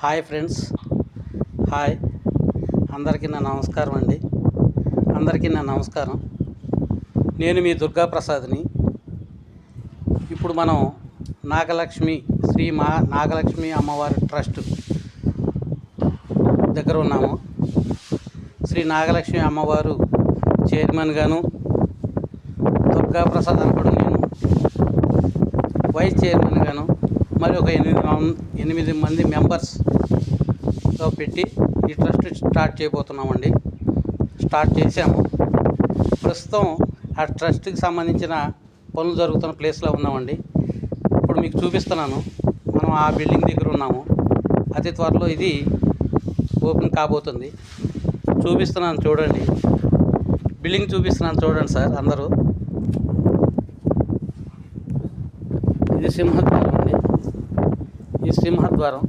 Hi friends, hi అందరికీ నా నమస్కారం అండి. అందరికీ నా నమస్కారం. నేను మీ దుర్గాప్రసాద్ని. ఇప్పుడు మనం నాగలక్ష్మి నాగలక్ష్మి అమ్మవారి ట్రస్ట్ దగ్గర ఉన్నాము. శ్రీ నాగలక్ష్మి అమ్మవారు చైర్మన్గాను, దుర్గాప్రసాద్ అనుకోవడం నేను వైస్ చైర్మన్గాను, మరి ఒక 8 మంది మెంబర్స్తో పెట్టి ఈ ట్రస్ట్ స్టార్ట్ చేయబోతున్నామండి. స్టార్ట్ చేసాము. ప్రస్తుతం ఆ ట్రస్ట్కి సంబంధించిన పనులు జరుగుతున్న ప్లేస్లో ఉన్నామండి. ఇప్పుడు మీకు చూపిస్తున్నాను. మనం ఆ బిల్డింగ్ దగ్గర ఉన్నాము. అతి త్వరలో ఇది ఓపెన్ కాబోతుంది. చూపిస్తున్నాను చూడండి. బిల్డింగ్ చూపిస్తున్నాను చూడండి సార్ అందరూ. ఇది సింహద్వారం అండి. ఈ సింహద్వారం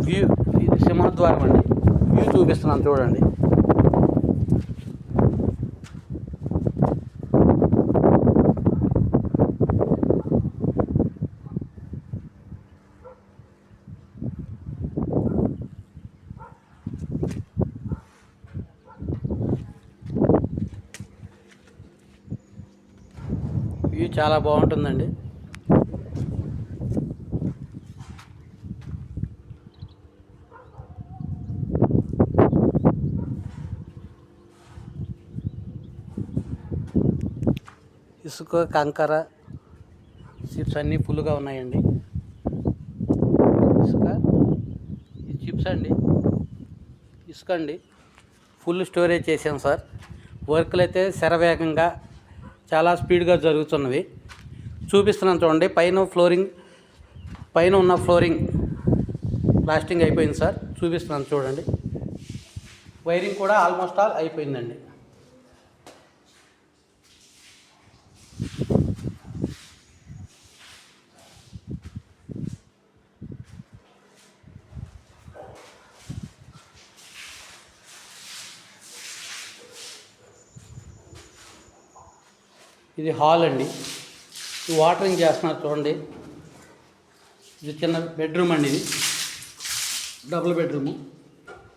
వ్యూ, ఇది సింహద్వారం అండి. వ్యూ చూపిస్తున్నాను చూడండి. వ్యూ చాలా బాగుంటుందండి. ఇసుక, కంకర, చిప్స్ అన్నీ ఫుల్గా ఉన్నాయండి. ఇసుక, ఈ చిప్స్ అండి, ఇసుక అండి, ఫుల్ స్టోరేజ్ చేసాం సార్. వర్క్లు అయితే శరవేగంగా చాలా స్పీడ్గా జరుగుతున్నవి. చూపిస్తున్నాను చూడండి. పైన ఉన్న ఫ్లోరింగ్ ప్లాస్టింగ్ అయిపోయింది సార్. చూపిస్తున్నాను చూడండి. వైరింగ్ కూడా ఆల్మోస్ట్ ఆల్ అయిపోయిందండి. ఇది హాల్ అండి. ఇది వాటరింగ్ చేస్తున్నారు చూడండి. ఇది చిన్న బెడ్రూమ్ అండి. ఇది డబుల్ బెడ్రూము.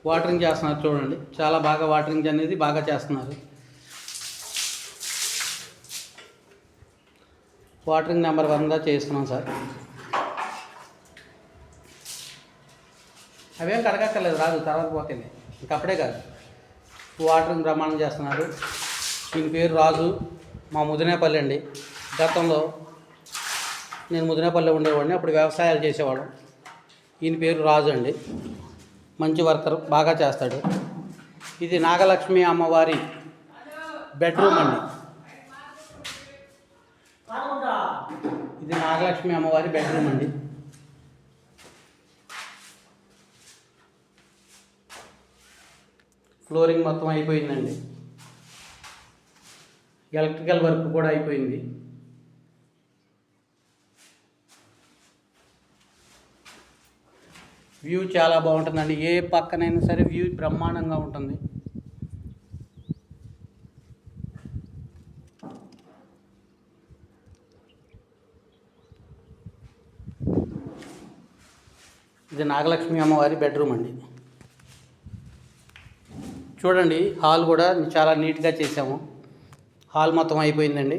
వాటరింగ్ చేస్తున్నారు చూడండి. చాలా బాగా వాటరింగ్ అనేది బాగా చేస్తున్నారు. వాటరింగ్ నెంబర్ 1గా చేస్తున్నాం సార్. అవేం కడగక్కర్లేదు, రాదు, తర్వాత పోతుంది. ఇంకప్పుడే కాదు, వాటరింగ్ బ్రహ్మాండం చేస్తున్నారు. దీని పేరు రాజు. మా ముదినేపల్లి అండి. గతంలో నేను ముదినేపల్లి ఉండేవాడిని. అప్పుడు వ్యవసాయాలు చేసేవాడు. ఈయన పేరు రాజు అండి. మంచి వర్కర్, బాగా చేస్తాడు. ఇది నాగలక్ష్మి అమ్మవారి బెడ్రూమ్ అండి. ఇది నాగలక్ష్మి అమ్మవారి బెడ్రూమ్ అండి. ఫ్లోరింగ్ మొత్తం అయిపోయిందండి. ఎలక్ట్రికల్ వర్క్ కూడా అయిపోయింది. వ్యూ చాలా బాగుంటుందండి. ఏ పక్కనైనా సరే వ్యూ బ్రహ్మాండంగా ఉంటుంది. ఇది నాగలక్ష్మి అమ్మవారి బెడ్రూమ్ అండి. చూడండి, హాల్ కూడా చాలా నీట్గా చేసాము. హాల్ మొత్తం అయిపోయిందండి.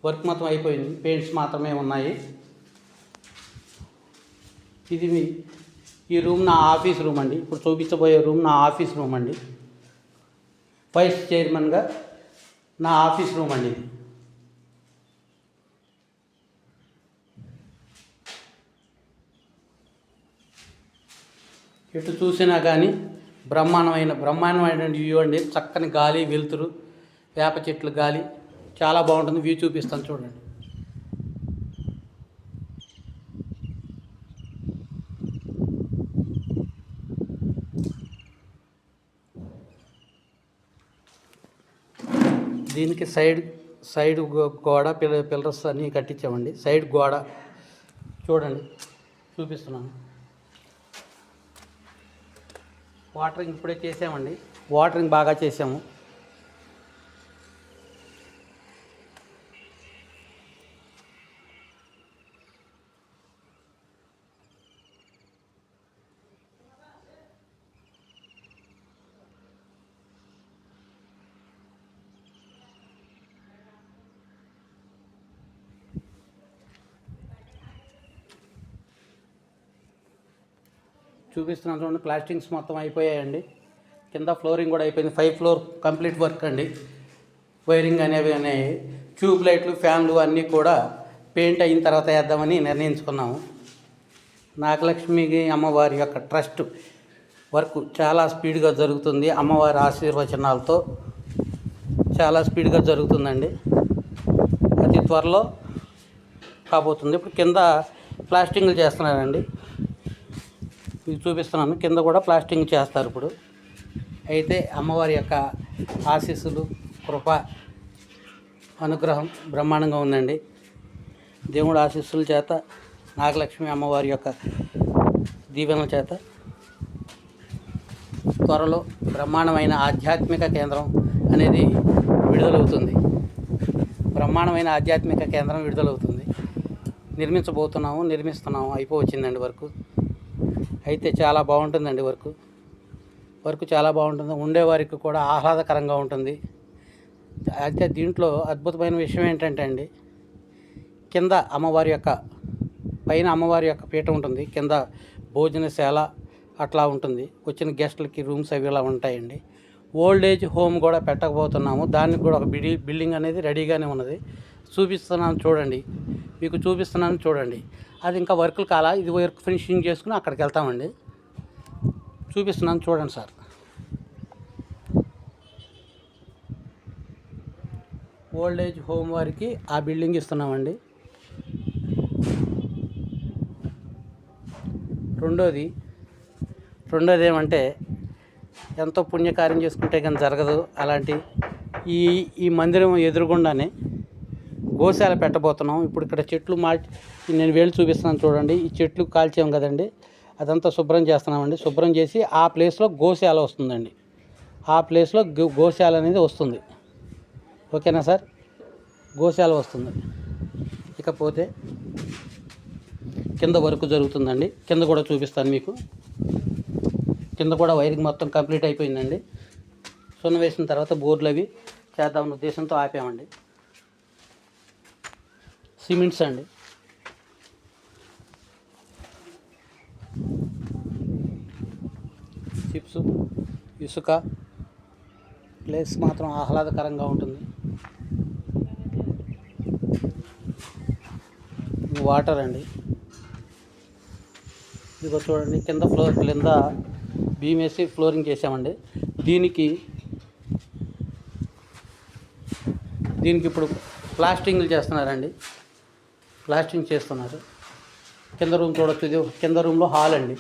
వర్క్ మొత్తం అయిపోయింది. పెయింట్స్ మాత్రమే ఉన్నాయి. ఇది ఈ రూమ్ నా ఆఫీస్ రూమ్ అండి. ఇప్పుడు చూపించబోయే రూమ్ నా ఆఫీస్ రూమ్ అండి. వైస్ చైర్మన్గా నా ఆఫీస్ రూమ్ అండి. ఇది ఎటు చూసినా కానీ బ్రహ్మాండమైన వ్యూ అండి. చక్కని గాలి, వెలుతురు, వేప చెట్లు గాలి చాలా బాగుంటుంది. వ్యూ చూపిస్తాను చూడండి. దీనికి సైడ్ గోడ పిల్లర్స్ అన్నీ కట్టించామండి. సైడ్ గోడ చూడండి, చూపిస్తున్నాను. వాటరింగ్ ఇప్పుడే చేసామండి. వాటరింగ్ బాగా చేసాము. చూపిస్తున్నాను చూడండి. ప్లాస్టింగ్స్ మొత్తం అయిపోయాయండి. కింద ఫ్లోరింగ్ కూడా అయిపోయింది. 5 ఫ్లోర్ కంప్లీట్ వర్క్ అండి. వైరింగ్ అనేవి అనేవి ట్యూబ్ లైట్లు, ఫ్యాన్లు అన్నీ కూడా పెయింట్ అయిన తర్వాత వేద్దామని నిర్ణయించుకున్నాము. నాగలక్ష్మి అమ్మవారి యొక్క ట్రస్ట్ వర్క్ చాలా స్పీడ్గా జరుగుతుంది. అమ్మవారి ఆశీర్వచనాలతో చాలా స్పీడ్గా జరుగుతుందండి. అతి త్వరలో కాబోతుంది. ఇప్పుడు కింద ప్లాస్టింగ్లు చేస్తున్నారండి. ఇది చూపిస్తున్నాను. కింద కూడా ప్లాస్టింగ్ చేస్తారు ఇప్పుడు. అయితే అమ్మవారి యొక్క ఆశీస్సులు, కృప, అనుగ్రహం బ్రహ్మాండంగా ఉందండి. దేవుడు ఆశీస్సుల చేత, నాగలక్ష్మి అమ్మవారి యొక్క దీవెనల చేత త్వరలో బ్రహ్మాండమైన ఆధ్యాత్మిక కేంద్రం అనేది విడుదలవుతుంది. బ్రహ్మాండమైన ఆధ్యాత్మిక కేంద్రం విడుదలవుతుంది. నిర్మిస్తున్నాము. అయిపోవచ్చిందండి వర్క్. అయితే చాలా బాగుంటుందండి వర్క్ చాలా బాగుంటుంది. ఉండేవారికి కూడా ఆహ్లాదకరంగా ఉంటుంది. అయితే దీంట్లో అద్భుతమైన విషయం ఏంటంటే అండి, కింద అమ్మవారి యొక్క పైన అమ్మవారి యొక్క పీఠ ఉంటుంది, కింద భోజనశాల అట్లా ఉంటుంది. వచ్చిన గెస్టులకి రూమ్స్ అవి ఇలా ఉంటాయండి. ఓల్డ్ ఏజ్ హోమ్ కూడా పెట్టకపోతున్నాము. దానికి కూడా ఒక బిల్డింగ్ అనేది రెడీగానే ఉన్నది. మీకు చూపిస్తున్నాను చూడండి. అది ఇంకా వర్కులు కాలా. ఇది వర్క్ ఫినిషింగ్ చేసుకుని అక్కడికి వెళ్తామండి. చూపిస్తున్నాను చూడండి సార్. ఓల్డ్ ఏజ్ హోమ్ వారికి ఆ బిల్డింగ్ ఇస్తున్నామండి. రెండోది ఏమంటే, ఎంతో పుణ్యకార్యం చేసుకుంటే కానీ జరగదు. అలాంటి ఈ మందిరం ఎదురుగుండానే గోశాల పెట్టబోతున్నాం. ఇప్పుడు ఇక్కడ చెట్లు నేను వేలు చూపిస్తున్నాను చూడండి. ఈ చెట్లు కాల్చాం కదండి, అదంతా శుభ్రం చేస్తున్నామండి. శుభ్రం చేసి ఆ ప్లేస్లో గోశాల వస్తుందండి. ఆ ప్లేస్లో గోశాల అనేది వస్తుంది. ఓకేనా సార్? గోశాల వస్తుంది. ఇకపోతే కింద వర్క్ జరుగుతుందండి. కింద కూడా చూపిస్తాను మీకు. కింద కూడా వైరింగ్ మొత్తం కంప్లీట్ అయిపోయిందండి. సున్నం వేసిన తర్వాత బోర్డులు అవి చేద్దామన్న ఉద్దేశంతో ఆపామండి. సిమెంట్స్ అండి. చిప్స్, ఇసుక, ప్లేస్ మాత్రం ఆహ్లాదకరంగా ఉంటుంది. వాటర్ అండి. ఇదిగో చూడండి, కింద బీమ్ వేసి ఫ్లోరింగ్ చేసామండి. దీనికి ఇప్పుడు ప్లాస్టింగ్లు చేస్తున్నారండి. ప్లాస్టింగ్ చేస్తున్నారు. కింద రూమ్ చూడొచ్చు. ఇది కింద రూమ్లో హాల్ అండి.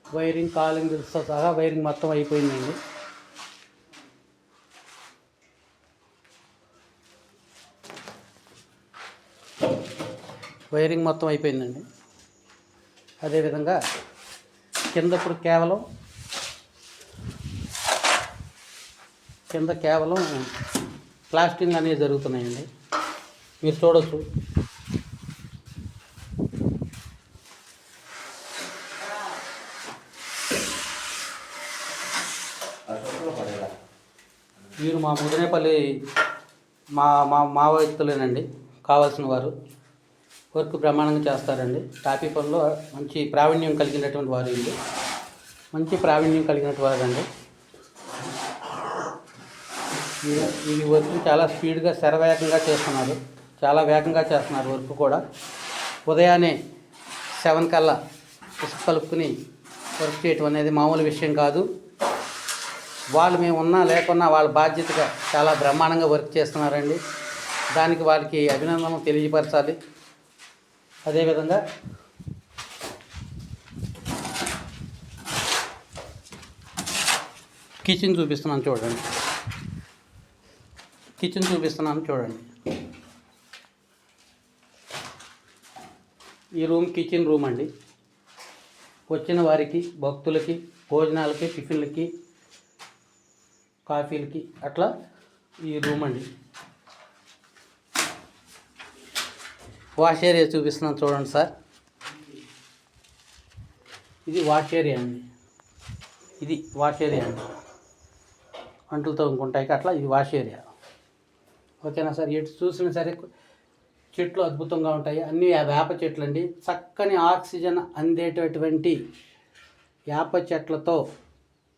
వైరింగ్ కాలింగ్తో సహా వైరింగ్ మొత్తం అయిపోయిందండి. అదేవిధంగా కింద ఇప్పుడు కేవలం ప్లాస్టింగ్ అనేవి జరుగుతున్నాయండి. మీరు చూడవచ్చు. వీరు మా ముదినేపల్లి మా వ్యక్తులేనండి, కావాల్సిన వారు. వర్క్ బ్రహ్మాండంగా చేస్తారండి. టాపీ పనిలో మంచి ప్రావీణ్యం కలిగినటువంటి వారు అండి. వారండి. ఈ వర్క్ చాలా స్పీడ్గా శరవేగంగా చేస్తున్నారు. చాలా వేగంగా చేస్తున్నారు వర్క్ కూడా. ఉదయాన్నే 7 కల్లా ఇసుక కలుపుకుని వర్క్ చేయటం అనేది మామూలు విషయం కాదు. వాళ్ళు మేము ఉన్నా లేకున్నా వాళ్ళ బాధ్యతగా చాలా బ్రహ్మాండంగా వర్క్ చేస్తున్నారండి. దానికి వాళ్ళకి అభినందనలు తెలియపరచాలి. అదేవిధంగా కిచెన్ చూపిస్తున్నాను చూడండి. ఈ రూమ్ కిచెన్ రూమ్ అండి. వచ్చిన వారికి, భక్తులకి, భోజనాలకి, టిఫిన్లకి, కాఫీలకి అట్లా ఈ రూమ్ అండి. వాష్ ఏరియా చూపిస్తున్నాను చూడండి సార్. ఇది వాష్ ఏరియా అండి. అంటులు తోముకుంటాయి అట్లా. ఇది వాష్ ఏరియా. ఓకేనా సార్? ఎటు చూసినా సరే చెట్లు అద్భుతంగా ఉంటాయి. అన్నీ వేప చెట్లు అండి. చక్కని ఆక్సిజన్ అందేటటువంటి వేప చెట్లతో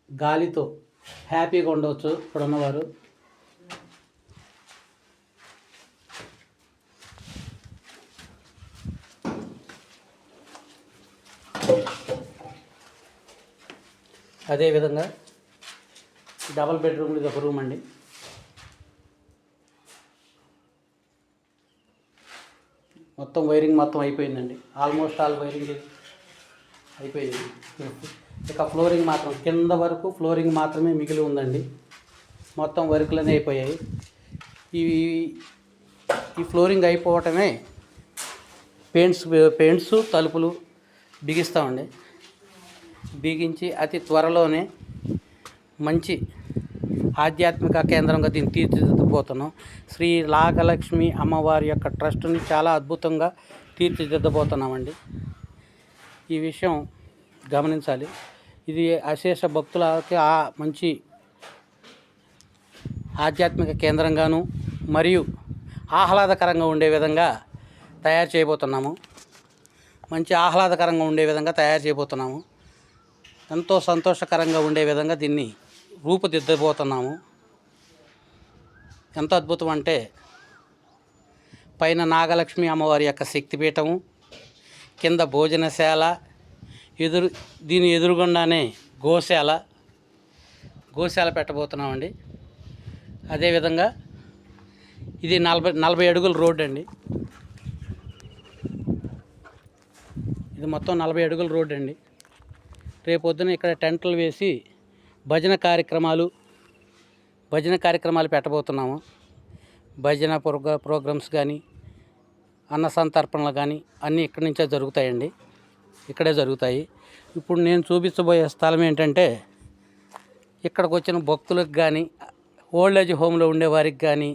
గాలితో హ్యాపీగా ఉండవచ్చు ఇక్కడ ఉన్నవారు. అదేవిధంగా డబల్ బెడ్రూమ్ ఇది ఒక రూమ్ అండి. మొత్తం వైరింగ్ మొత్తం అయిపోయిందండి. ఆల్మోస్ట్ ఆల్ వైరింగ్ అయిపోయింది. ఇక ఫ్లోరింగ్ మాత్రం కింద వరకు ఫ్లోరింగ్ మాత్రమే మిగిలి ఉందండి. మొత్తం వర్కులనే అయిపోయాయి. ఈ ఫ్లోరింగ్ అయిపోవటమే పెయింట్స్ తలుపులు బిగిస్తామండి. బిగించి అతి త్వరలోనే మంచి ఆధ్యాత్మిక కేంద్రంగా దీన్ని తీర్చిదిద్దబోతున్నాం. శ్రీ నాగలక్ష్మి అమ్మవారి యొక్క ట్రస్ట్ని చాలా అద్భుతంగా తీర్చిదిద్దబోతున్నామండి. ఈ విషయం గమనించాలి. ఇది అశేష భక్తులకి మంచి ఆధ్యాత్మిక కేంద్రంగాను మరియు ఆహ్లాదకరంగా ఉండే విధంగా తయారు చేయబోతున్నాము. మంచి ఆహ్లాదకరంగా ఉండే విధంగా తయారు చేయబోతున్నాము. ఎంతో సంతోషకరంగా ఉండే విధంగా దీన్ని రూపుదిద్దబోతున్నాము. ఎంత అద్భుతం అంటే పైన నాగలక్ష్మి అమ్మవారి యొక్క శక్తిపీఠము, కింద భోజనశాల, దీని ఎదురుగుండానే గోశాల పెట్టబోతున్నామండి. అదేవిధంగా ఇది 40 అడుగుల రోడ్డు అండి. ఇది మొత్తం 40 అడుగుల రోడ్డు అండి. రేపొద్దున ఇక్కడ టెంట్లు వేసి భజన కార్యక్రమాలు పెట్టబోతున్నాము. భజన ప్రోగ్రామ్స్ కానీ అన్న సంతర్పణలు కానీ అన్నీ ఇక్కడి నుంచే జరుగుతాయండి. ఇక్కడే జరుగుతాయి. ఇప్పుడు నేను చూపించబోయే స్థలం ఏంటంటే ఇక్కడికి వచ్చిన భక్తులకు కానీ ఓల్డ్ ఏజ్ హోమ్లో ఉండేవారికి కానీ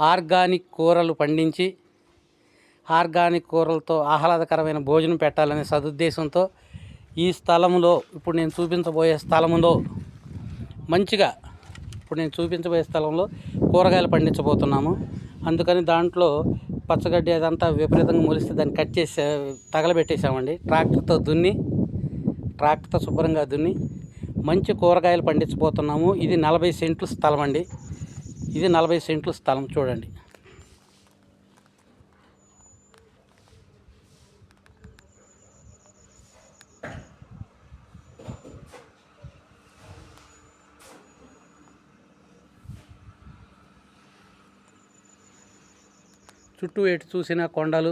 ఆర్గానిక్ కూరలు పండించి ఆర్గానిక్ కూరలతో ఆహ్లాదకరమైన భోజనం పెట్టాలనే సదుద్దేశంతో ఈ స్థలంలో ఇప్పుడు నేను చూపించబోయే స్థలంలో కూరగాయలు పండించబోతున్నాము. అందుకని దాంట్లో పచ్చగడ్డి అదంతా విపరీతంగా మొలిస్తే దాన్ని కట్ చేసి తగలబెట్టేసామండి. ట్రాక్టర్తో శుభ్రంగా దున్ని మంచి కూరగాయలు పండించబోతున్నాము. ఇది 40 సెంట్లు స్థలం అండి. ఇది 40 సెంట్లు స్థలం చూడండి. చుట్టూ ఎటు చూసిన కొండలు,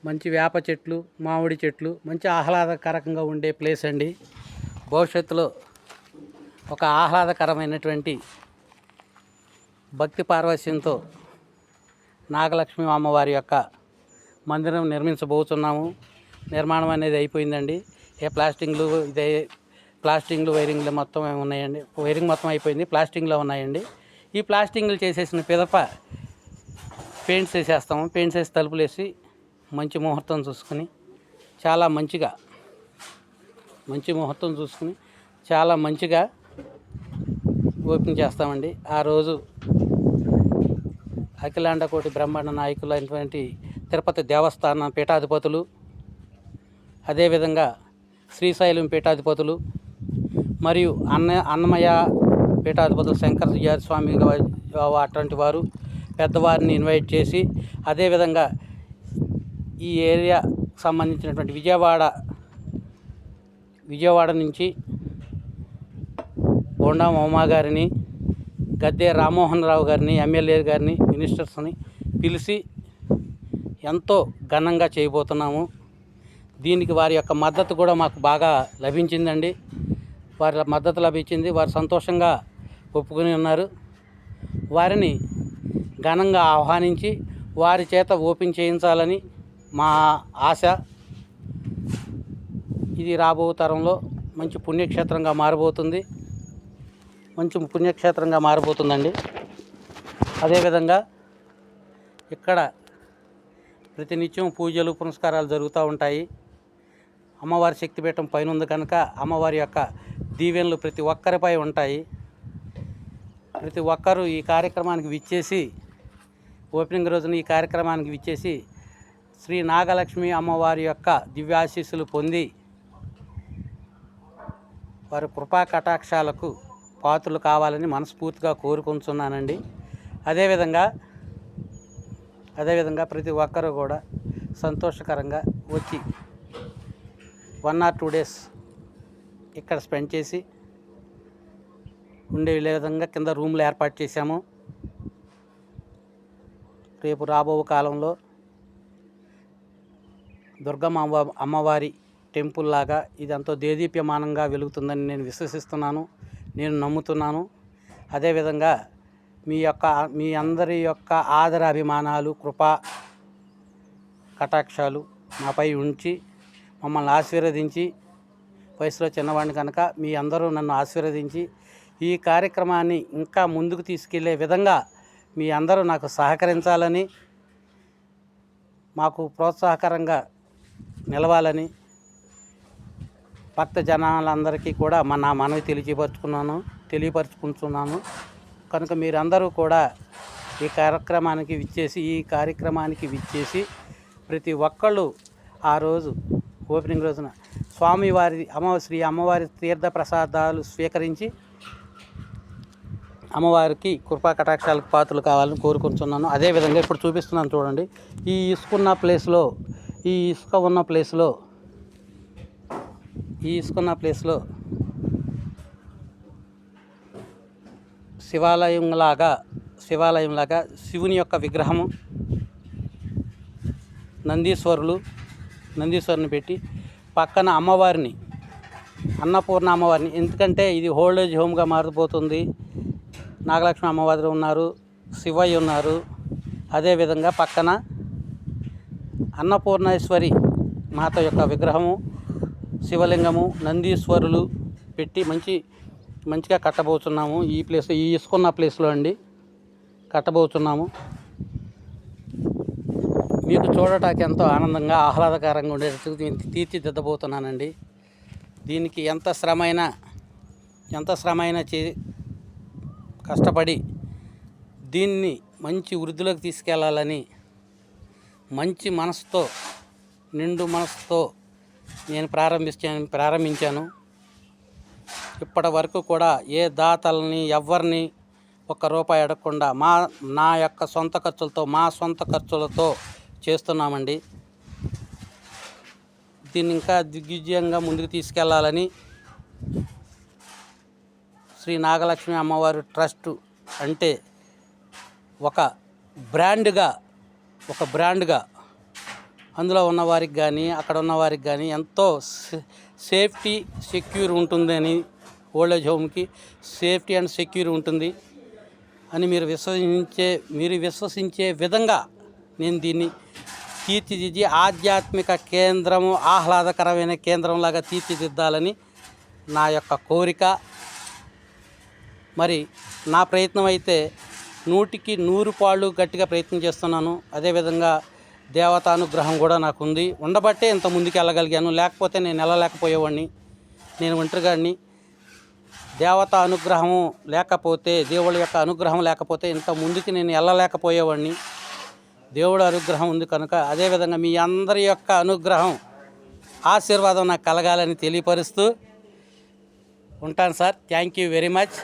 మంచి వేప చెట్లు, మామిడి చెట్లు, మంచి ఆహ్లాదకరంగా ఉండే ప్లేస్ అండి. భవిష్యత్తులో ఒక ఆహ్లాదకరమైనటువంటి భక్తి పార్వశ్యంతో నాగలక్ష్మి అమ్మవారి యొక్క మందిరం నిర్మించబోతున్నాము. నిర్మాణం అనేది అయిపోయిందండి. ప్లాస్టింగ్లు వైరింగ్లు మొత్తం ఉన్నాయండి. వైరింగ్ మొత్తం అయిపోయింది. ప్లాస్టింగ్లో ఉన్నాయండి. ఈ ప్లాస్టింగ్లు చేసేసిన పిదప పెయింట్స్ వేసేస్తాము. పెయింట్స్ వేసి తలుపులు వేసి మంచి ముహూర్తం చూసుకుని చాలా మంచిగా ఓపెన్ చేస్తామండి. ఆ రోజు అఖిలాండ కోటి బ్రహ్మాండ నాయకులైనటువంటి తిరుపతి దేవస్థాన పీఠాధిపతులు, అదేవిధంగా శ్రీశైలం పీఠాధిపతులు మరియు అన్నమయ్య పీఠాధిపతులు శంకర స్వామి అటువంటి వారు పెద్దవారిని ఇన్వైట్ చేసి, అదేవిధంగా ఈ ఏరియా సంబంధించినటువంటి విజయవాడ నుంచి బోండా ఉమా గారిని, గద్దె రామ్మోహన్ రావు గారిని, ఎమ్మెల్యే గారిని, మినిస్టర్స్ని పిలిచి ఎంతో ఘనంగా చేయబోతున్నాము. దీనికి వారి యొక్క మద్దతు కూడా మాకు బాగా లభించిందండి. వారి మద్దతు లభించింది. వారు సంతోషంగా ఒప్పుకొని ఉన్నారు. వారిని ఘనంగా ఆహ్వానించి వారి చేత ఓపెన్ చేయించాలని మా ఆశ. ఇది రాబో తరంలో మంచి పుణ్యక్షేత్రంగా మారబోతుందండి. అదేవిధంగా ఇక్కడ ప్రతినిత్యం పూజలు పునస్కారాలు జరుగుతూ ఉంటాయి. అమ్మవారి శక్తిపీఠం పైన ఉంది కనుక అమ్మవారి యొక్క దీవెనలు ప్రతి ఒక్కరిపై ఉంటాయి. ప్రతి ఒక్కరూ ఈ కార్యక్రమానికి విచ్చేసి ఓపెనింగ్ రోజున ఈ కార్యక్రమానికి విచ్చేసి శ్రీ నాగలక్ష్మి అమ్మవారి యొక్క దివ్యాశీస్సులు పొంది వారి కృపా కటాక్షాలకు పాత్రలు కావాలని మనస్ఫూర్తిగా కోరుకుంటున్నానండి. అదేవిధంగా ప్రతి ఒక్కరూ కూడా సంతోషకరంగా వచ్చి 1 or 2 days ఇక్కడ స్పెండ్ చేసి ఉండే విధంగా కింద రూమ్లు ఏర్పాటు చేశాము. రేపు రాబో కాలంలో దుర్గమ్మ అమ్మవారి టెంపుల్ లాగా ఇదంతా దేదీప్యమానంగా వెలుగుతుందని నేను విశ్వసిస్తున్నాను, నేను నమ్ముతున్నాను. అదేవిధంగా మీ అందరి యొక్క ఆదర అభిమానాలు, కృపా కటాక్షాలు నాపై ఉంచి మమ్మల్ని ఆశీర్వదించి, వయసులో చిన్నవాడిని కనుక మీ అందరూ నన్ను ఆశీర్వదించి ఈ కార్యక్రమాన్ని ఇంకా ముందుకు తీసుకెళ్లే విధంగా మీ అందరూ నాకు సహకరించాలని, మాకు ప్రోత్సాహకరంగా నిలవాలని భక్త జనాలందరికీ కూడా నా మనవి తెలియపరుచుకుంటున్నాను. కనుక మీరందరూ కూడా ఈ కార్యక్రమానికి విచ్చేసి ప్రతి ఒక్కళ్ళు ఆ రోజు ఓపెనింగ్ రోజున శ్రీ అమ్మవారి తీర్థ ప్రసాదాలు స్వీకరించి అమ్మవారికి కృపా కటాక్షాలకు పాత్రలు కావాలని కోరుకుంటున్నాను. అదేవిధంగా ఇప్పుడు చూపిస్తున్నాను చూడండి. ఈ ఇసుక ఉన్న ప్లేస్లో శివాలయంలాగా శివుని యొక్క విగ్రహము, నందీశ్వరుని పెట్టి పక్కన అన్నపూర్ణ అమ్మవారిని, ఎందుకంటే ఇది ఓల్డేజ్ హోమ్గా మారిపోతుంది. నాగలక్ష్మి అమ్మవారు ఉన్నారు, శివయ్య ఉన్నారు. అదేవిధంగా పక్కన అన్నపూర్ణేశ్వరి మాత యొక్క విగ్రహము, శివలింగము, నందీశ్వరులు పెట్టి మంచిగా కట్టబోతున్నాము. ఈ ఇసుకున్న ప్లేస్లో అండి కట్టబోతున్నాము. మీకు చూడటానికి ఎంతో ఆనందంగా, ఆహ్లాదకరంగా ఉండేటట్టు తీర్చిదిద్దబోతున్నానండి. దీనికి ఎంత శ్రమైనా కష్టపడి దీన్ని మంచి వృద్ధిలోకి తీసుకెళ్లాలని మంచి మనసుతో, నిండు మనసుతో నేను ప్రారంభించాను. ఇప్పటి వరకు కూడా ఏ దాతల్ని ఎవరిని ఒక్క రూపాయి అడగకుండా నా యొక్క సొంత ఖర్చులతో చేస్తున్నామండి. దీన్ని ఇంకా దిగ్విజయంగా ముందుకు తీసుకెళ్లాలని శ్రీ నాగలక్ష్మి అమ్మవారి ట్రస్ట్ అంటే ఒక బ్రాండ్గా అందులో ఉన్నవారికి కానీ అక్కడ ఉన్నవారికి కానీ ఎంతో సెక్యూర్ ఉంటుందని, ఓల్డేజ్ హోమ్కి సేఫ్టీ అండ్ సెక్యూర్ ఉంటుంది అని మీరు విశ్వసించే విధంగా నేను దీన్ని తీర్చిదిద్ది ఆధ్యాత్మిక కేంద్రము, ఆహ్లాదకరమైన కేంద్రంలాగా తీర్చిదిద్దాలని నా యొక్క కోరిక. మరి నా ప్రయత్నం అయితే 100కి 100 పాళ్ళు గట్టిగా ప్రయత్నం చేస్తున్నాను. అదేవిధంగా దేవతానుగ్రహం కూడా నాకు ఉండబట్టే ఇంత ముందుకు వెళ్ళగలిగాను. లేకపోతే నేను వెళ్ళలేకపోయేవాడిని. నేను ఒంటరిగాడిని. దేవతా అనుగ్రహము లేకపోతే, దేవుళ్ళ యొక్క అనుగ్రహం లేకపోతే ఇంత ముందుకి నేను వెళ్ళలేకపోయేవాడిని. దేవుడు అనుగ్రహం ఉంది కనుక, అదేవిధంగా మీ అందరి యొక్క అనుగ్రహం, ఆశీర్వాదం నాకు కలగాలని తెలియపరుస్తూ ఉంటాను sir. Thank you very much.